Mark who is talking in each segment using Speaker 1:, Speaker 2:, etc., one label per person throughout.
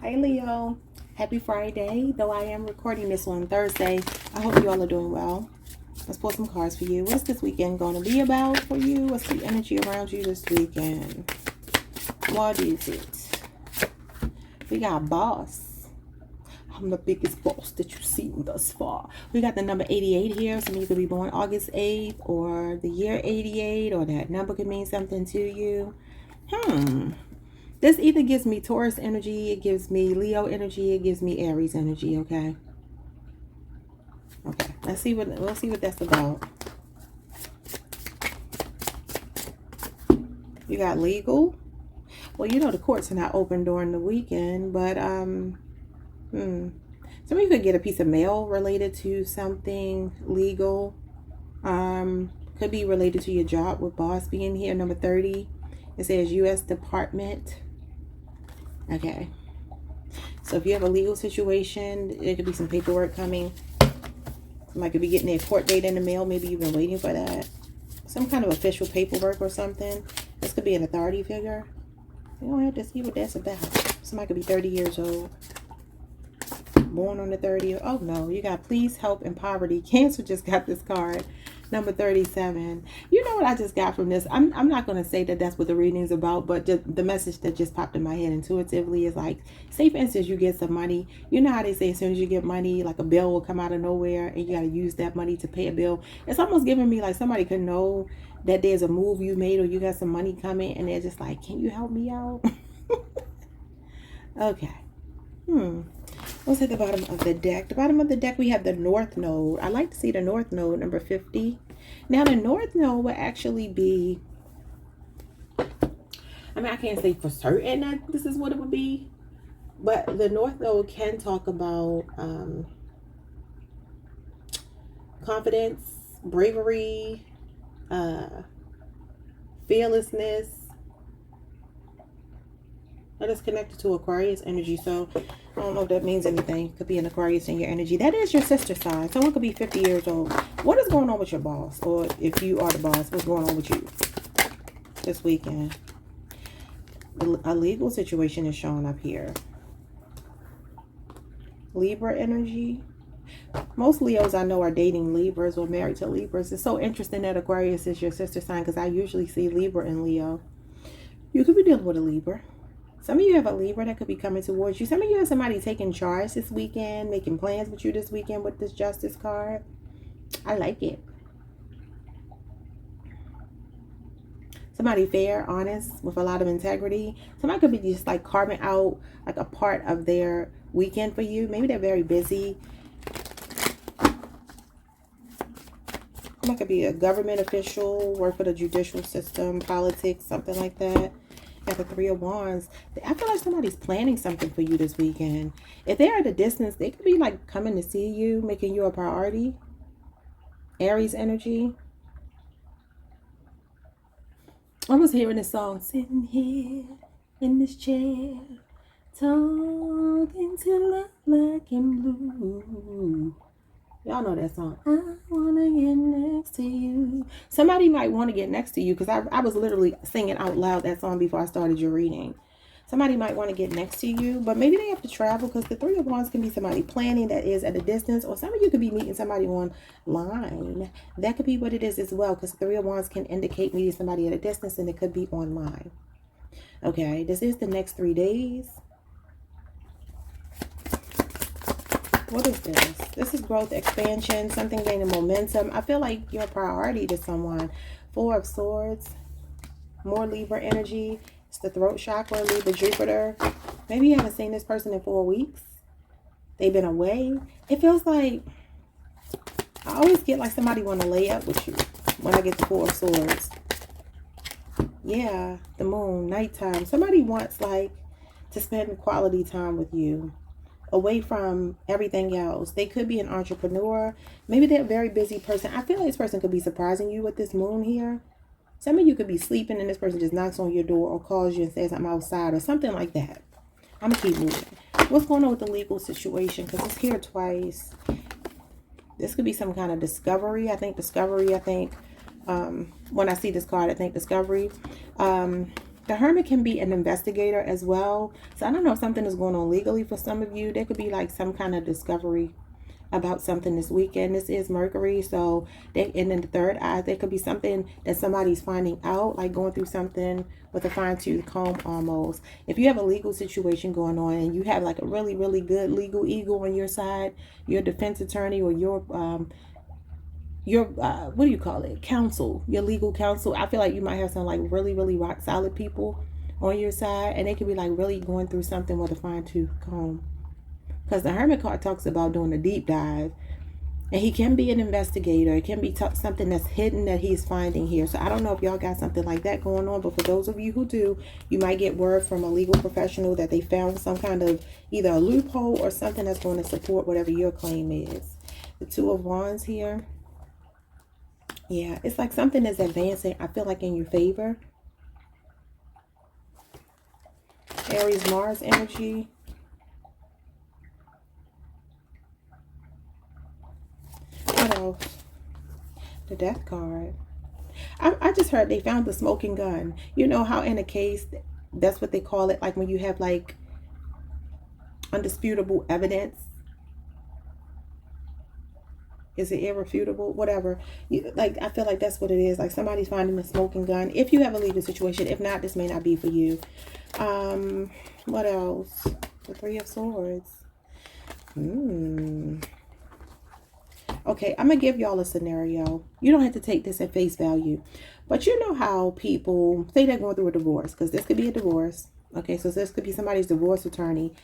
Speaker 1: Hey Leo, happy Friday. Though I am recording this on Thursday, I hope you all are doing well. Let's pull some cards for you. What's this weekend going to be about for you? What's the energy around you this weekend? What is it? We got boss. I'm the biggest boss that you've seen thus far. We got the number 88 here. Some of you could be born August 8th or the year 88, or that number could mean something to you. This either gives me Taurus energy, it gives me Leo energy, it gives me Aries energy, okay? Okay, we'll see what that's about. You got legal. Well, you know the courts are not open during the weekend, but some of you could get a piece of mail related to something legal. Could be related to your job with boss being here. Number 30. It says U.S. Department. Okay. So if you have a legal situation, there could be some paperwork coming. Somebody could be getting their court date in the mail. Maybe you've been waiting for that. Some kind of official paperwork or something. This could be an authority figure. You don't have to see what that's about. Somebody could be 30 years old. Born on the 30th. Oh no, you got please help in poverty. Cancer just got this card. Number 37. You know what I just got from this? I'm not going to say that that's what the reading's about, but the message that just popped in my head intuitively is like, say for instance, you get some money. You know how they say as soon as you get money, like a bill will come out of nowhere and you got to use that money to pay a bill. It's almost giving me like somebody could know that there's a move you made or you got some money coming and they're just like, can you help me out? Okay. What's at the bottom of the deck? The bottom of the deck, we have the North Node. I like to see the North Node, number 50. Now, the North Node will actually be, I mean, I can't say for certain that this is what it would be, but the North Node can talk about confidence, bravery, fearlessness. That is connected to Aquarius energy, so I don't know if that means anything. Could be an Aquarius in your energy. That is your sister sign. Someone could be 50 years old. What is going on with your boss? Or if you are the boss, what's going on with you this weekend? A legal situation is showing up here. Libra energy. Most Leos I know are dating Libras or married to Libras. It's so interesting that Aquarius is your sister sign because I usually see Libra and Leo. You could be dealing with a Libra. Some of you have a Libra that could be coming towards you. Some of you have somebody taking charge this weekend, making plans with you this weekend with this Justice card. I like it. Somebody fair, honest, with a lot of integrity. Somebody could be just like carving out like a part of their weekend for you. Maybe they're very busy. Somebody could be a government official, work for the judicial system, politics, something like that. Got the 3 of Wands. I feel like somebody's planning something for you this weekend. If they're at a distance, they could be like coming to see you, making you a priority. Aries energy. I was hearing this song, sitting here in this chair, talking to love like in blue. Y'all know that song. I want to get next to you. Somebody might want to get next to you because I was literally singing out loud that song before I started your reading. Somebody might want to get next to you, but maybe they have to travel because the 3 of Wands can be somebody planning that is at a distance, or some of you could be meeting somebody online. That could be what it is as well, because the 3 of Wands can indicate meeting somebody at a distance and it could be online. Okay, this is the next 3 days. What is this? This is growth, expansion, something gaining momentum. I feel like you're a priority to someone. 4 of Swords, more Libra energy. It's the throat chakra, Libra, Jupiter. Maybe you haven't seen this person in 4 weeks. They've been away. It feels like, I always get like somebody want to lay up with you when I get the 4 of Swords. Yeah, the moon, nighttime. Somebody wants like to spend quality time with you, away from everything else. They could be an entrepreneur. Maybe they're a very busy person. I feel like this person could be surprising you with this moon here. Some of you could be sleeping and this person just knocks on your door or calls you and says I'm outside or something like that. I'm gonna keep moving. What's going on with the legal situation? Because it's here twice. This could be some kind of discovery. I think when I see this card, I think discovery. The Hermit can be an investigator as well. So I don't know if something is going on legally for some of you. There could be like some kind of discovery about something this weekend. This is Mercury, so they, and then the third eye, there could be something that somebody's finding out, like going through something with a fine-tooth comb almost. If you have a legal situation going on and you have like a really, really good legal eagle on your side, your defense attorney or your what do you call it, counsel, your legal counsel, I feel like you might have some like really, really rock solid people on your side, and they could be like really going through something with a fine-tooth comb. Because the Hermit card talks about doing a deep dive. And he can be an investigator. It can be something that's hidden that he's finding here. So I don't know if y'all got something like that going on. But for those of you who do, you might get word from a legal professional that they found some kind of either a loophole or something that's going to support whatever your claim is. The Two of Wands here. Yeah, it's like something is advancing, I feel like, in your favor. Aries, Mars energy. What else? The Death card. I just heard they found the smoking gun. You know how in a case, that's what they call it, like when you have like undisputable evidence. Is it irrefutable? Whatever. Like, I feel like that's what it is. Like somebody's finding a smoking gun. If you have a legal situation. If not, this may not be for you. What else? The Three of Swords. Okay, I'm going to give y'all a scenario. You don't have to take this at face value. But you know how people say they're going through a divorce. Because this could be a divorce. Okay, so this could be somebody's divorce attorney.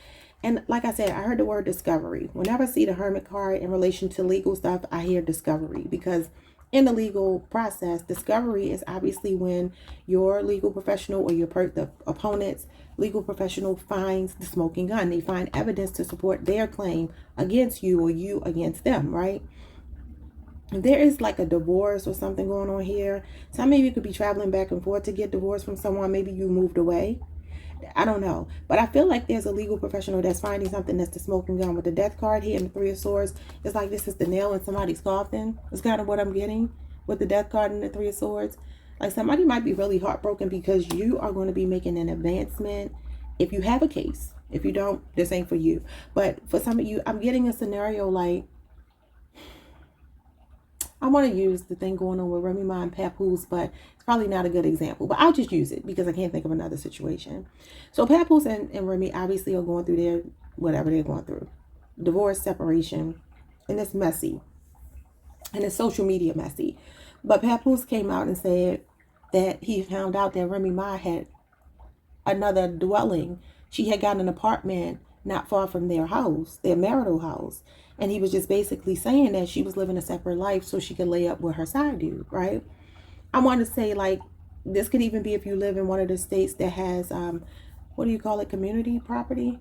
Speaker 1: And like I said, I heard the word discovery. Whenever I see the Hermit card in relation to legal stuff, I hear discovery. Because in the legal process, discovery is obviously when your legal professional or the opponent's legal professional finds the smoking gun. They find evidence to support their claim against you or you against them, right? There is like a divorce or something going on here. Some of you could be traveling back and forth to get divorced from someone. Maybe you moved away. I don't know. But I feel like there's a legal professional that's finding something that's the smoking gun. With the Death card here and the Three of Swords, it's like this is the nail in somebody's coffin. It's kind of what I'm getting with the Death card and the Three of Swords. Like somebody might be really heartbroken because you are going to be making an advancement if you have a case. If you don't, this ain't for you. But for some of you, I'm getting a scenario like, I want to use the thing going on with Remy Ma and Papoose, but it's probably not a good example. But I'll just use it because I can't think of another situation. So Papoose and Remy obviously are going through their whatever they're going through. Divorce, separation, and it's messy. And it's social media messy. But Papoose came out and said that he found out that Remy Ma had another dwelling. She had got an apartment not far from their house, their marital house. And he was just basically saying that she was living a separate life so she could lay up with her side dude, right? I want to say, like, this could even be if you live in one of the states that has, what do you call it, community property?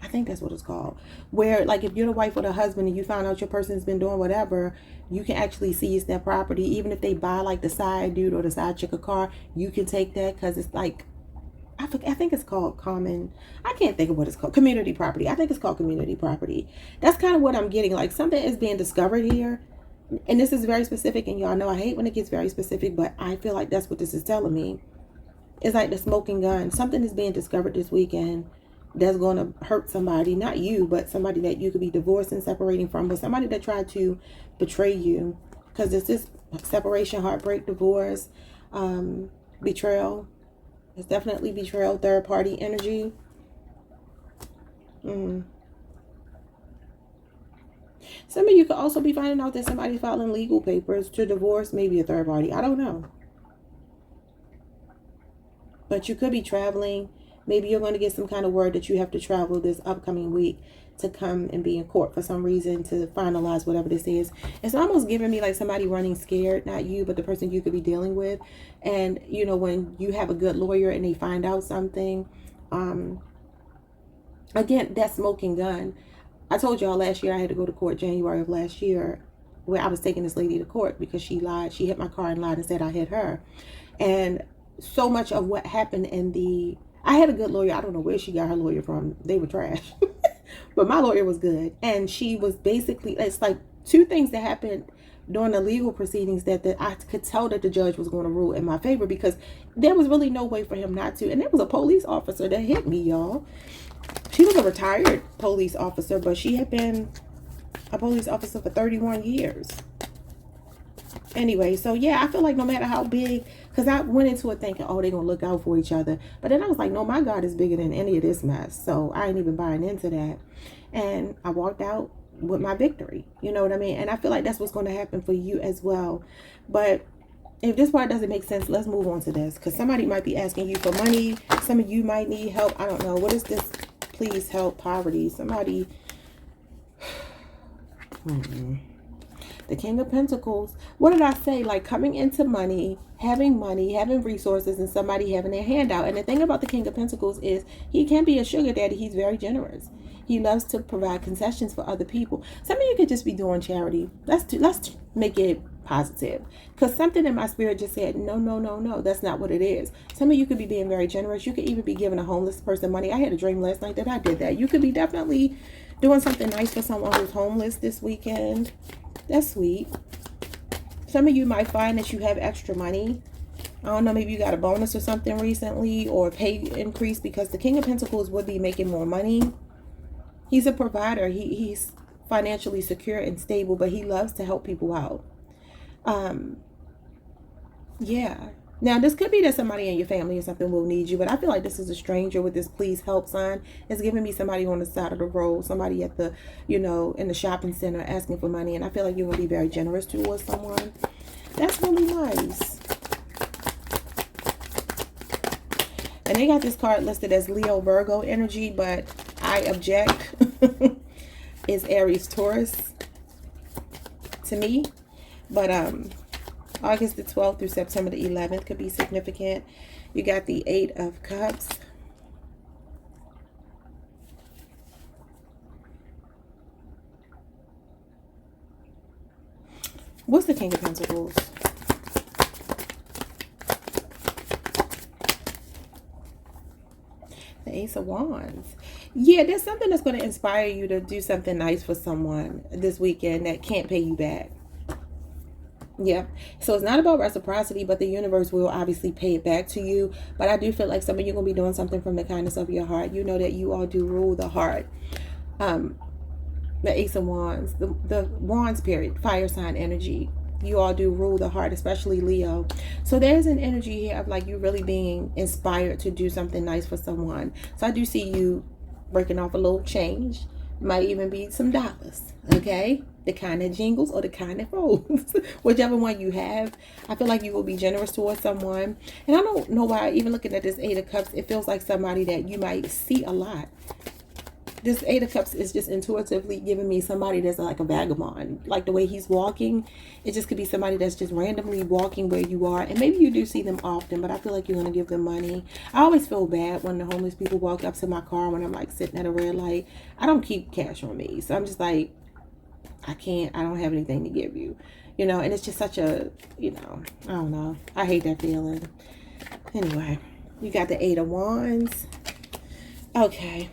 Speaker 1: I think that's what it's called. Where, like, if you're the wife or the husband and you found out your person's been doing whatever, you can actually seize their property. Even if they buy, like, the side dude or the side chick a car, you can take that because it's, like, I think it's called common. I can't think of what it's called. Community property. I think it's called community property. That's kind of what I'm getting. Like something is being discovered here. And this is very specific. And y'all know I hate when it gets very specific. But I feel like that's what this is telling me. It's like the smoking gun. Something is being discovered this weekend that's going to hurt somebody. Not you, but somebody that you could be divorcing, separating from. But somebody that tried to betray you. Because it's this separation, heartbreak, divorce, betrayal. It's definitely betrayal, third party energy. Some of you could also be finding out that somebody's filing legal papers to divorce maybe a third party. I don't know. But you could be traveling. Maybe you're going to get some kind of word that you have to travel this upcoming week to come and be in court for some reason to finalize whatever this is. It's almost giving me like somebody running scared, not you, but the person you could be dealing with. And, you know, when you have a good lawyer and they find out something, again, that smoking gun. I told y'all last year I had to go to court January of last year where I was taking this lady to court because she lied. She hit my car and lied and said I hit her. And so much of what happened I had a good lawyer. I don't know where she got her lawyer from. They were trash. But my lawyer was good. And she was basically, it's like two things that happened during the legal proceedings that I could tell that the judge was going to rule in my favor, because there was really no way for him not to. And there was a police officer that hit me, y'all. She was a retired police officer, but she had been a police officer for 31 years. Anyway, so yeah, I feel like no matter how big, because I went into it thinking, oh, they're going to look out for each other. But then I was like, no, my God is bigger than any of this mess. So I ain't even buying into that. And I walked out with my victory. You know what I mean? And I feel like that's what's going to happen for you as well. But if this part doesn't make sense, let's move on to this. Because somebody might be asking you for money. Some of you might need help. I don't know. What is this? Please help poverty. Somebody. The King of Pentacles. What did I say? Like coming into money, having resources, and somebody having their hand out. And the thing about the King of Pentacles is he can be a sugar daddy. He's very generous. He loves to provide concessions for other people. Some of you could just be doing charity. Let's make it positive. Because something in my spirit just said, no. That's not what it is. Some of you could be being very generous. You could even be giving a homeless person money. I had a dream last night that I did that. You could be definitely doing something nice for someone who's homeless this weekend. That's sweet. Some of you might find that you have extra money. I don't know, maybe you got a bonus or something recently, or a pay increase, because the King of Pentacles would be making more money. He's a provider. He's financially secure and stable, but he loves to help people out. Yeah. Now, this could be that somebody in your family or something will need you, but I feel like this is a stranger with this please help sign. It's giving me somebody on the side of the road, somebody at the, in the shopping center asking for money, and I feel like you're going to be very generous towards someone. That's really nice. And they got this card listed as Leo Virgo energy, but I object. It's Aries Taurus to me. But August the 12th through September the 11th could be significant. You got the 8 of Cups. What's the King of Pentacles? The Ace of Wands. Yeah, there's something that's going to inspire you to do something nice for someone this weekend that can't pay you back. Yeah, so it's not about reciprocity, but the universe will obviously pay it back to you. But I do feel like some of you are going to be doing something from the kindness of your heart. You know that you all do rule the heart. The Ace of Wands, the Wands period, fire sign energy. You all do rule the heart, especially Leo. So there's an energy here of like you really being inspired to do something nice for someone. So I do see you breaking off a little change. Might even be some dollars, okay? The kind that jingles or the kind that rolls. Whichever one you have. I feel like you will be generous towards someone. And I don't know why, even looking at this 8 of Cups, it feels like somebody that you might see a lot. This 8 of Cups is just intuitively giving me somebody that's like a vagabond. Like the way he's walking, it just could be somebody that's just randomly walking where you are. And maybe you do see them often, but I feel like you're going to give them money. I always feel bad when the homeless people walk up to my car when I'm like sitting at a red light. I don't keep cash on me. So I'm just like, I don't have anything to give you. And it's just such a, I don't know. I hate that feeling. Anyway, you got the 8 of Wands. Okay.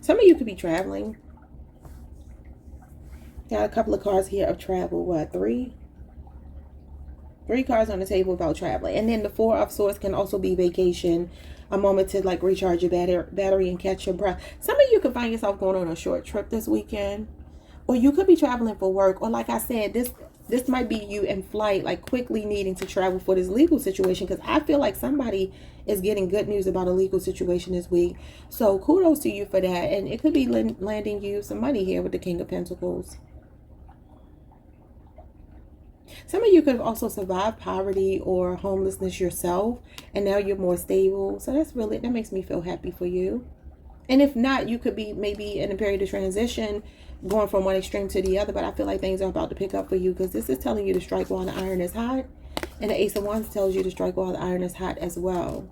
Speaker 1: Some of you could be traveling. Got a couple of cards here of travel. What, 3? 3 cards on the table about traveling. And then the 4 of Swords can also be vacation. A moment to like recharge your battery and catch your breath. Some of you could find yourself going on a short trip this weekend. Or you could be traveling for work. Or like I said, this might be you in flight, like quickly needing to travel for this legal situation. Because I feel like somebody is getting good news about a legal situation this week. So kudos to you for that. And it could be landing you some money here with the King of Pentacles. Some of you could have also survived poverty or homelessness yourself. And now you're more stable. So that makes me feel happy for you. And if not, you could be maybe in a period of transition, going from one extreme to the other. But I feel like things are about to pick up for you, because this is telling you to strike while the iron is hot. And the Ace of Wands tells you to strike while the iron is hot as well.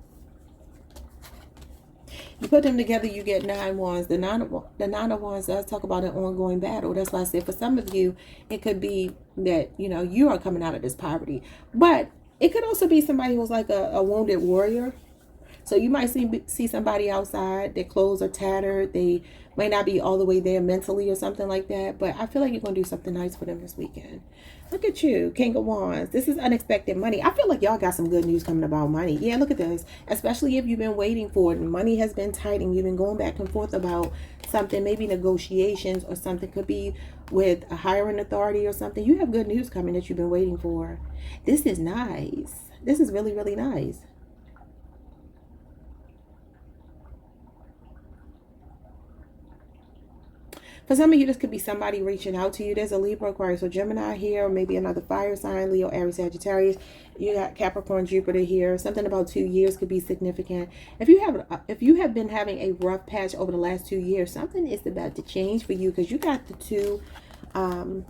Speaker 1: You put them together, you get 9 Wands. The nine of Wands does talk about an ongoing battle. That's why I said for some of you, it could be that, you are coming out of this poverty. But it could also be somebody who's like a wounded warrior. So you might see somebody outside, their clothes are tattered, they might not be all the way there mentally or something like that, but I feel like you're going to do something nice for them this weekend. Look at you, King of Wands. This is unexpected money. I feel like y'all got some good news coming about money. Yeah, look at this. Especially if you've been waiting for it and money has been tight and you've been going back and forth about something, maybe negotiations or something, could be with a hiring authority or something. You have good news coming that you've been waiting for. This is nice. This is really, really nice. For some of you, this could be somebody reaching out to you. There's a Libra, Aquarius, or Gemini here, or maybe another fire sign, Leo, Aries, Sagittarius. You got Capricorn, Jupiter here. Something about 2 years could be significant. If you have been having a rough patch over the last 2 years, something is about to change for you, because you got the two. I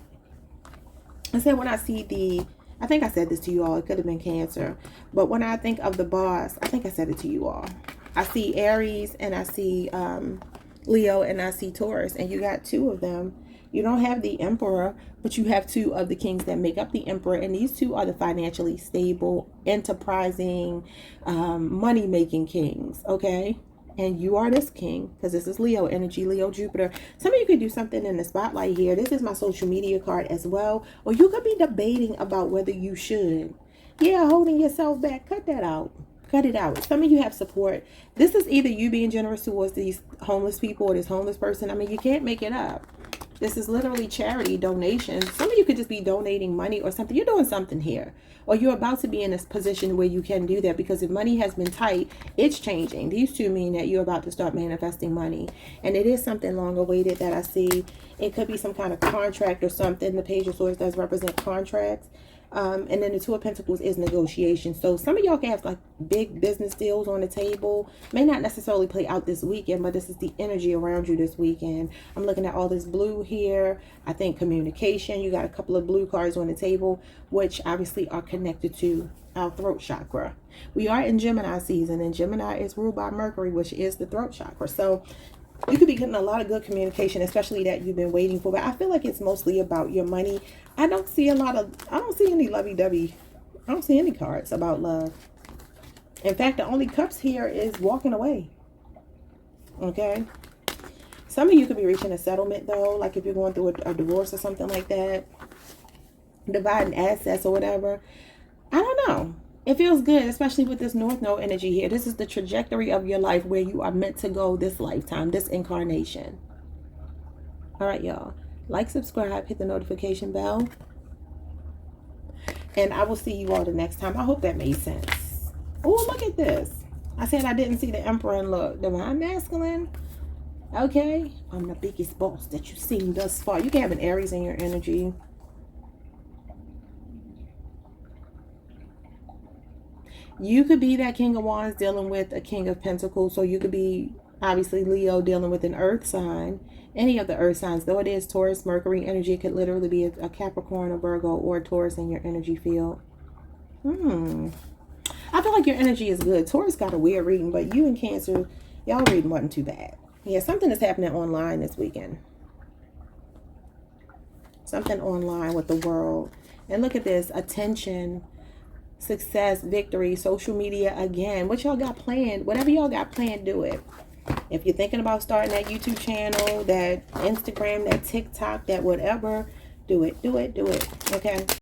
Speaker 1: said when I see the, I think I said this to you all. It could have been Cancer, but when I think of the boss, I think I said it to you all. I see Aries and I see Leo and I see Taurus, and you got two of them. You don't have the Emperor, but you have two of the kings that make up the Emperor, and these two are the financially stable, enterprising, money-making kings, okay? And you are this king, because this is Leo energy, Leo, Jupiter. Some of you could do something in the spotlight here. This is my social media card as well, or you could be debating about whether you should. Yeah, holding yourself back, cut that out. Cut it out. Some of you have support. This is either you being generous towards these homeless people or this homeless person. I mean, you can't make it up. This is literally charity, donations. Some of you could just be donating money or something. You're doing something here. Or you're about to be in a position where you can do that, because if money has been tight, it's changing. These two mean that you're about to start manifesting money. And it is something long awaited that I see. It could be some kind of contract or something. The Page of Swords does represent contracts. And then the Two of Pentacles is negotiation. So some of y'all can have like big business deals on the table. May not necessarily play out this weekend, but this is the energy around you this weekend. I'm looking at all this blue here. I think communication. You got a couple of blue cards on the table, which obviously are connected to our throat chakra. We are in Gemini season, and Gemini is ruled by Mercury, which is the throat chakra. So you could be getting a lot of good communication, especially that you've been waiting for. But I feel like it's mostly about your money. I don't see any lovey-dovey. I don't see any cards about love. In fact, the only cups here is walking away. Okay? Some of you could be reaching a settlement, though. Like if you're going through a divorce or something like that. Dividing assets or whatever. I don't know. It feels good, especially with this North Node energy here. This is the trajectory of your life where you are meant to go this lifetime, this incarnation. All right, y'all. Like, subscribe, hit the notification bell. And I will see you all the next time. I hope that made sense. Oh, look at this. I said I didn't see the Emperor, and look. Divine Masculine. Okay. I'm the biggest boss that you've seen thus far. You can have an Aries in your energy. You could be that King of Wands dealing with a King of Pentacles. So you could be, obviously, Leo dealing with an earth sign. Any of the earth signs. Though it is Taurus, Mercury energy, it could literally be a Capricorn, a Virgo, or a Taurus in your energy field. I feel like your energy is good. Taurus got a weird reading, but you and Cancer, y'all reading wasn't too bad. Yeah, something is happening online this weekend. Something online with the world. And look at this. Attention, success, victory, social media again. What y'all got planned? Whatever y'all got planned, do it. If you're thinking about starting that YouTube channel, that Instagram, that TikTok, that whatever, do it. Do it. Do it. Okay?